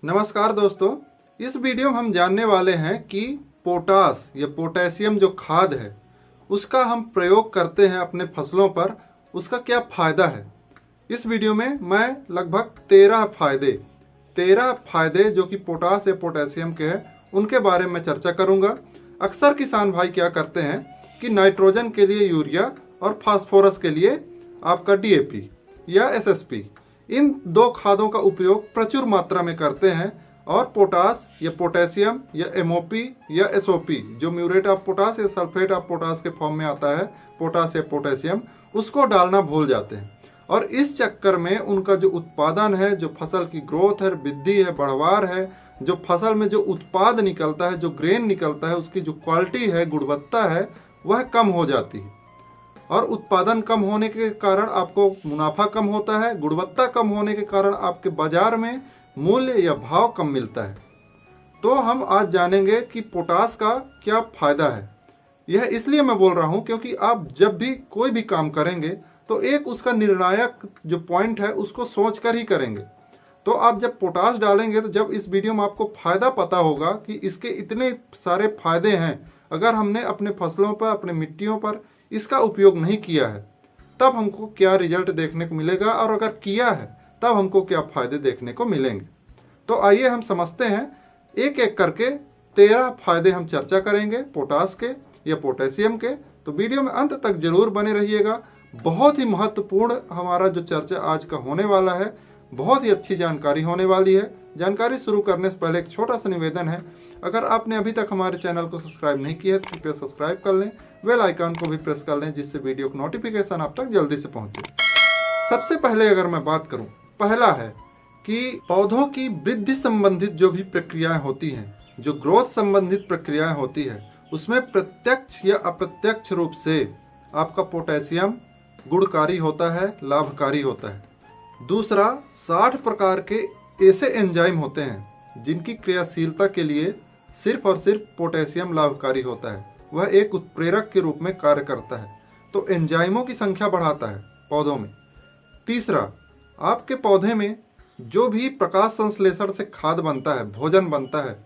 नमस्कार दोस्तों, इस वीडियो में हम जानने वाले हैं कि पोटास या पोटेशियम जो खाद है उसका हम प्रयोग करते हैं अपने फसलों पर, उसका क्या फ़ायदा है। इस वीडियो में मैं लगभग 13 फायदे जो कि पोटास या पोटेशियम के हैं उनके बारे में चर्चा करूंगा। अक्सर किसान भाई क्या करते हैं कि नाइट्रोजन के लिए यूरिया और फास्फोरस के लिए आपका डीएपी या एसएसपी, इन दो खादों का उपयोग प्रचुर मात्रा में करते हैं और पोटास या पोटेशियम या एमओपी या एसओपी जो म्यूरेट ऑफ पोटास या सल्फेट ऑफ पोटास के फॉर्म में आता है, पोटास या पोटेशियम, उसको डालना भूल जाते हैं। और इस चक्कर में उनका जो उत्पादन है, जो फसल की ग्रोथ है, वृद्धि है, बढ़वार है, जो फसल में जो उत्पाद निकलता है, जो ग्रेन निकलता है, उसकी जो क्वालिटी है, गुणवत्ता है, वह कम हो जाती है। और उत्पादन कम होने के कारण आपको मुनाफा कम होता है, गुणवत्ता कम होने के कारण आपके बाजार में मूल्य या भाव कम मिलता है। तो हम आज जानेंगे कि पोटास का क्या फ़ायदा है। यह इसलिए मैं बोल रहा हूं क्योंकि आप जब भी कोई भी काम करेंगे तो एक उसका निर्णायक जो पॉइंट है उसको सोच कर ही करेंगे। तो आप जब पोटास डालेंगे तो जब इस वीडियो में आपको फ़ायदा पता होगा कि इसके इतने सारे फायदे हैं, अगर हमने अपने फसलों पर, अपने मिट्टियों पर इसका उपयोग नहीं किया है तब हमको क्या रिजल्ट देखने को मिलेगा, और अगर किया है तब हमको क्या फ़ायदे देखने को मिलेंगे। तो आइए हम समझते हैं एक एक करके 13 फायदे हम चर्चा करेंगे पोटास के या पोटेशियम के। तो वीडियो में अंत तक जरूर बने रहिएगा। बहुत ही महत्वपूर्ण हमारा जो चर्चा आज का होने वाला है, बहुत ही अच्छी जानकारी होने वाली है। जानकारी शुरू करने से पहले एक छोटा सा निवेदन है, अगर आपने अभी तक हमारे चैनल को सब्सक्राइब नहीं किया है तो कृपया सब्सक्राइब कर लें, बेल आइकन को भी प्रेस कर लें जिससे वीडियो का नोटिफिकेशन आप तक जल्दी से पहुंचे। सबसे पहले अगर मैं बात करूं, पहला है कि पौधों की वृद्धि संबंधित जो भी प्रक्रियाएं होती हैं, जो ग्रोथ संबंधित प्रक्रियाएं होती है, उसमें प्रत्यक्ष या अप्रत्यक्ष रूप से आपका पोटेशियम गुणकारी होता है, लाभकारी होता है। दूसरा, 60 प्रकार के ऐसे एंजाइम होते हैं जिनकी क्रियाशीलता के लिए सिर्फ और सिर्फ पोटेशियम लाभकारी होता है, वह एक उत्प्रेरक के रूप में कार्य करता है। तो एंजाइमों की संख्या बढ़ाता है पौधों में। तीसरा, आपके पौधे में जो भी प्रकाश संश्लेषण से खाद बनता है, भोजन बनता है,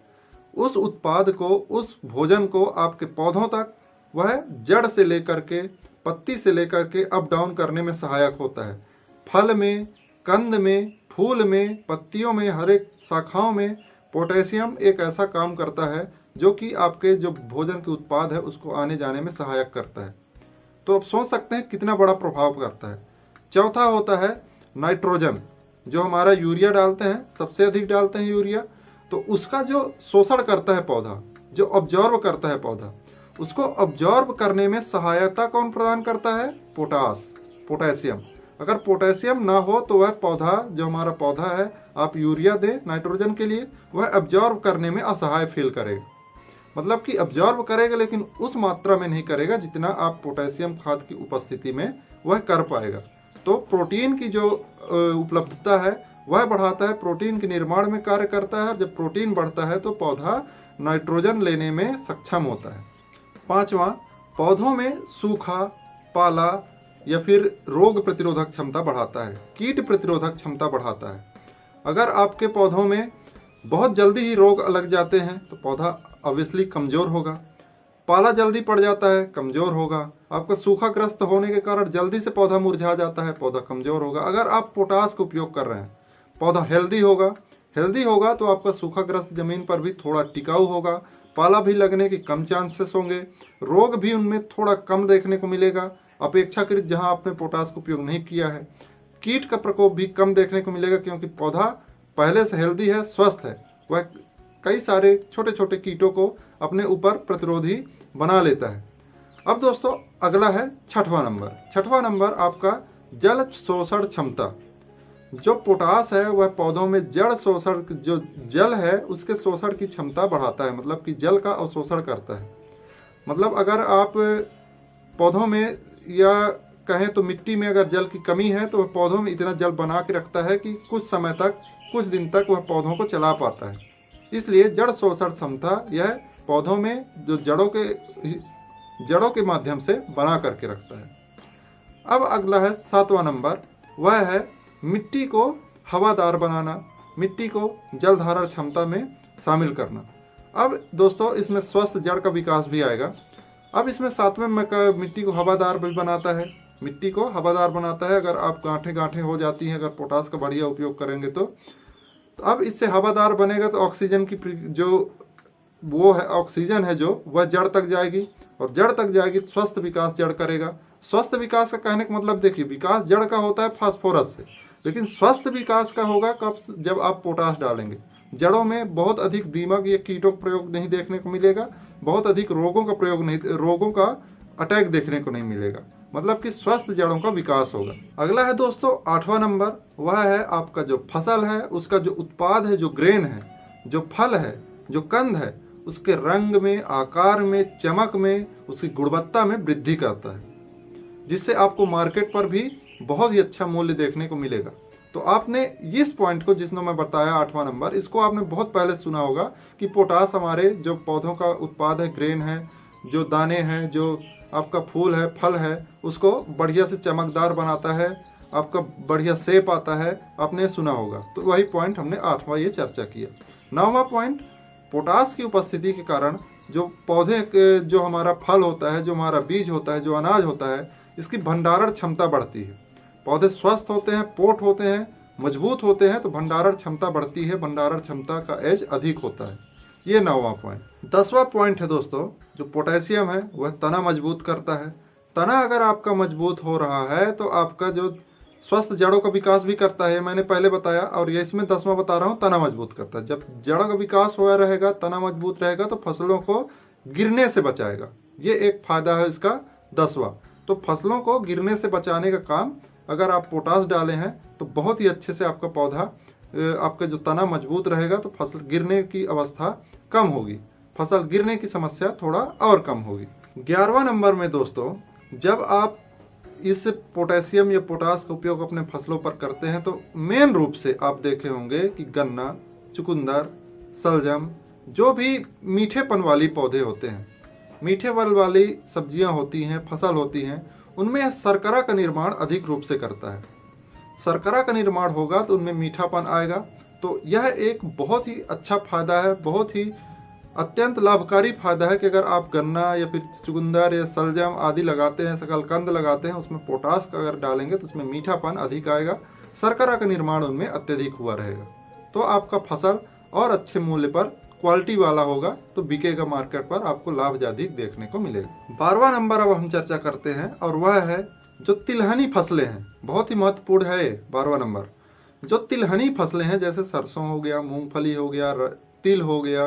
उस उत्पाद को, उस भोजन को आपके पौधों तक वह जड़ से लेकर के, पत्ती से लेकर के अप डाउन करने में सहायक होता है। फल में, कंद में, फूल में, पत्तियों में, हर एक शाखाओं में पोटेशियम एक ऐसा काम करता है जो कि आपके जो भोजन के उत्पाद है उसको आने जाने में सहायक करता है। तो आप सोच सकते हैं कितना बड़ा प्रभाव करता है। चौथा होता है नाइट्रोजन, जो हमारा यूरिया डालते हैं, सबसे अधिक डालते हैं यूरिया, तो उसका जो शोषण करता है पौधा, जो ऑब्जॉर्व करता है पौधा, उसको ऑब्जॉर्व करने में सहायता कौन प्रदान करता है? पोटेशियम। अगर पोटेशियम ना हो तो वह पौधा, जो हमारा पौधा है, आप यूरिया दें नाइट्रोजन के लिए, वह ऑब्जॉर्व करने में असहाय फील करेगा। मतलब कि ऑब्जॉर्व करेगा लेकिन उस मात्रा में नहीं करेगा जितना आप पोटेशियम खाद की उपस्थिति में वह कर पाएगा। तो प्रोटीन की जो उपलब्धता है वह बढ़ाता है, प्रोटीन के निर्माण में कार्य करता है। जब प्रोटीन बढ़ता है तो पौधा नाइट्रोजन लेने में सक्षम होता है। पांचवा, पौधों में सूखा, पाला या फिर रोग प्रतिरोधक क्षमता बढ़ाता है, कीट प्रतिरोधक क्षमता बढ़ाता है। अगर आपके पौधों में बहुत जल्दी ही रोग लग जाते हैं तो पौधा ऑब्वियसली कमज़ोर होगा। पाला जल्दी पड़ जाता है, कमज़ोर होगा। आपका सूखाग्रस्त होने के कारण जल्दी से पौधा मुरझा जाता है, पौधा कमज़ोर होगा। अगर आप पोटास का उपयोग कर रहे हैं, पौधा हेल्दी होगा तो आपका सूखाग्रस्त ज़मीन पर भी थोड़ा टिकाऊ होगा, पाला भी लगने के कम चांसेस होंगे, रोग भी उनमें थोड़ा कम देखने को मिलेगा अपेक्षाकृत जहां आपने पोटास का उपयोग नहीं किया है। कीट का प्रकोप भी कम देखने को मिलेगा क्योंकि पौधा पहले से हेल्दी है, स्वस्थ है, वह कई सारे छोटे छोटे कीटों को अपने ऊपर प्रतिरोधी बना लेता है। अब दोस्तों अगला है छठवां नंबर आपका जल शोषण क्षमता। जो पोटास है वह पौधों में जड़ शोषण, जो जल है उसके शोषण की क्षमता बढ़ाता है, मतलब कि जल का अवशोषण करता है। मतलब अगर आप पौधों में या कहें तो मिट्टी में अगर जल की कमी है तो वह पौधों में इतना जल बना के रखता है कि कुछ समय तक, कुछ दिन तक वह पौधों को चला पाता है। इसलिए जड़ शोषण क्षमता यह पौधों में जो जड़ों के माध्यम से बना करके रखता है। अब अगला है 7वां नंबर, वह है मिट्टी को हवादार बनाना। मिट्टी को जल धारण क्षमता में शामिल करना। अब दोस्तों इसमें स्वस्थ जड़ का विकास भी आएगा। अब इसमें 7वें मिट्टी को हवादार भी बनाता है, मिट्टी को हवादार बनाता है। अगर आप गांठें हो जाती हैं अगर पोटास का बढ़िया उपयोग करेंगे तो अब इससे हवादार बनेगा तो ऑक्सीजन की जो वो है ऑक्सीजन है जो वह जड़ तक जाएगी और जड़ तक जाएगी तो स्वस्थ विकास जड़ करेगा। स्वस्थ विकास का कहने का मतलब देखिए, विकास जड़ का होता है फास्फोरस से, लेकिन स्वस्थ विकास का होगा कब, जब आप पोटास डालेंगे। जड़ों में बहुत अधिक दीमक या कीटों का प्रयोग नहीं देखने को मिलेगा, बहुत अधिक रोगों का अटैक देखने को नहीं मिलेगा, मतलब कि स्वस्थ जड़ों का विकास होगा। अगला है दोस्तों 8वां नंबर, वह है आपका जो फसल है उसका जो उत्पाद है, जो ग्रेन है, जो फल है, जो कंद है, उसके रंग में, आकार में, चमक में, उसकी गुणवत्ता में वृद्धि करता है, जिससे आपको मार्केट पर भी बहुत ही अच्छा मूल्य देखने को मिलेगा। तो आपने इस पॉइंट को जिसने मैं बताया 8वां नंबर, इसको आपने बहुत पहले सुना होगा कि पोटास हमारे जो पौधों का उत्पाद है, ग्रेन है, जो दाने हैं, जो आपका फूल है, फल है, उसको बढ़िया से चमकदार बनाता है, आपका बढ़िया शेप आता है, आपने सुना होगा। तो वही पॉइंट हमने 8वां ये चर्चा किया। 9वां पॉइंट, पोटास की उपस्थिति के कारण जो पौधे जो हमारा फल होता है, जो हमारा बीज होता है, जो अनाज होता है, इसकी भंडारण क्षमता बढ़ती है। पौधे स्वस्थ होते हैं, पोट होते हैं, मजबूत होते हैं तो भंडारण क्षमता बढ़ती है, भंडारण क्षमता का एज अधिक होता है। ये 9वां पॉइंट। 10वां पॉइंट है दोस्तों, जो पोटेशियम है वह तना मजबूत करता है। तना अगर आपका मजबूत हो रहा है तो आपका जो स्वस्थ जड़ों का विकास भी करता है, मैंने पहले बताया, और ये इसमें 10वां बता रहा हूँ, तना मजबूत करता है। जब जड़ों का विकास हुआ रहेगा, तना मजबूत रहेगा तो फसलों को गिरने से बचाएगा। ये एक फायदा है इसका 10वां। तो फसलों को गिरने से बचाने का काम अगर आप पोटास डाले हैं तो बहुत ही अच्छे से आपका पौधा, आपका जो तना मजबूत रहेगा तो फसल गिरने की अवस्था कम होगी, फसल गिरने की समस्या थोड़ा और कम होगी। 11वां नंबर में दोस्तों, जब आप इस पोटेशियम या पोटास का उपयोग अपने फसलों पर करते हैं तो मेन रूप से आप देखे होंगे कि गन्ना, चुकंदर, शलजम, जो भी मीठेपन वाली पौधे होते हैं, मीठे फल वाली सब्जियां होती हैं, फसल होती हैं, उनमें शर्करा का निर्माण अधिक रूप से करता है। शर्करा का निर्माण होगा तो उनमें मीठापन आएगा। तो यह एक बहुत ही अच्छा फायदा है, बहुत ही अत्यंत लाभकारी फायदा है कि अगर आप गन्ना या फिर चुकंदर या शलजम आदि लगाते हैं, शकलकंद लगाते हैं, उसमें पोटास का अगर डालेंगे तो उसमें मीठापन अधिक आएगा, शर्करा का निर्माण उनमें अत्यधिक हुआ रहेगा, तो आपका फसल और अच्छे मूल्य पर क्वालिटी वाला होगा, तो बिकेगा मार्केट पर, आपको लाभ अधिक देखने को मिलेगा। 12वां नंबर अब हम चर्चा करते हैं और वह है जो तिलहनी फसलें हैं। बहुत ही महत्वपूर्ण है 12वां नंबर। जो तिलहनी फसलें हैं जैसे सरसों हो गया, मूंगफली हो गया, तिल हो गया,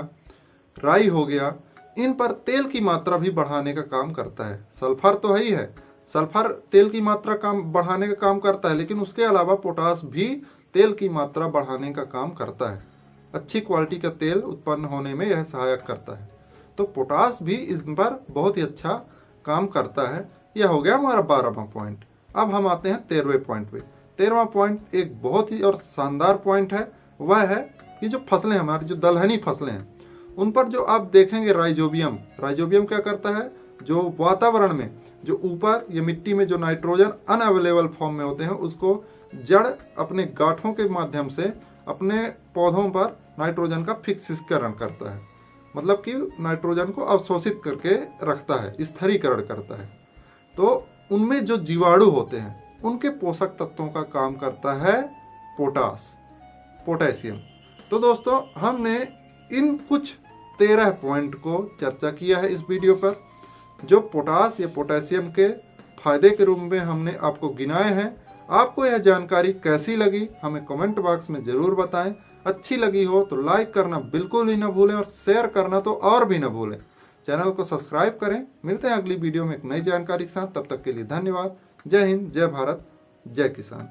राई हो गया, इन पर तेल की मात्रा भी बढ़ाने का काम करता है। सल्फर तो है ही है, सल्फर तेल की मात्रा बढ़ाने का काम करता है, लेकिन उसके अलावा पोटास भी तेल की मात्रा बढ़ाने का काम करता है। अच्छी क्वालिटी का तेल उत्पन्न होने में यह सहायक करता है, तो पोटास भी इस पर बहुत ही अच्छा काम करता है। यह हो गया हमारा 12वां पॉइंट। अब हम आते हैं 13वें पॉइंट पे। 13वां पॉइंट एक बहुत ही और शानदार पॉइंट है, वह है कि जो फसलें हमारी जो दलहनी फसलें हैं उन पर जो आप देखेंगे राइजोबियम क्या करता है, जो वातावरण में जो ऊपर या मिट्टी में जो नाइट्रोजन अनअवेलेबल फॉर्म में होते हैं उसको जड़ अपने गांठों के माध्यम से अपने पौधों पर नाइट्रोजन का फिक्सीकरण करता है, मतलब कि नाइट्रोजन को अवशोषित करके रखता है, स्थिरीकरण करता है। तो उनमें जो जीवाणु होते हैं उनके पोषक तत्वों का काम करता है पोटेशियम। तो दोस्तों हमने इन कुछ 13 पॉइंट को चर्चा किया है इस वीडियो पर, जो पोटास या पोटेशियम के फायदे के रूप में हमने आपको गिनाए हैं। आपको यह जानकारी कैसी लगी हमें कमेंट बॉक्स में ज़रूर बताएं। अच्छी लगी हो तो लाइक करना बिल्कुल ही ना भूलें और शेयर करना तो और भी ना भूलें। चैनल को सब्सक्राइब करें। मिलते हैं अगली वीडियो में एक नई जानकारी के साथ, तब तक के लिए धन्यवाद। जय हिंद, जय भारत, जय किसान।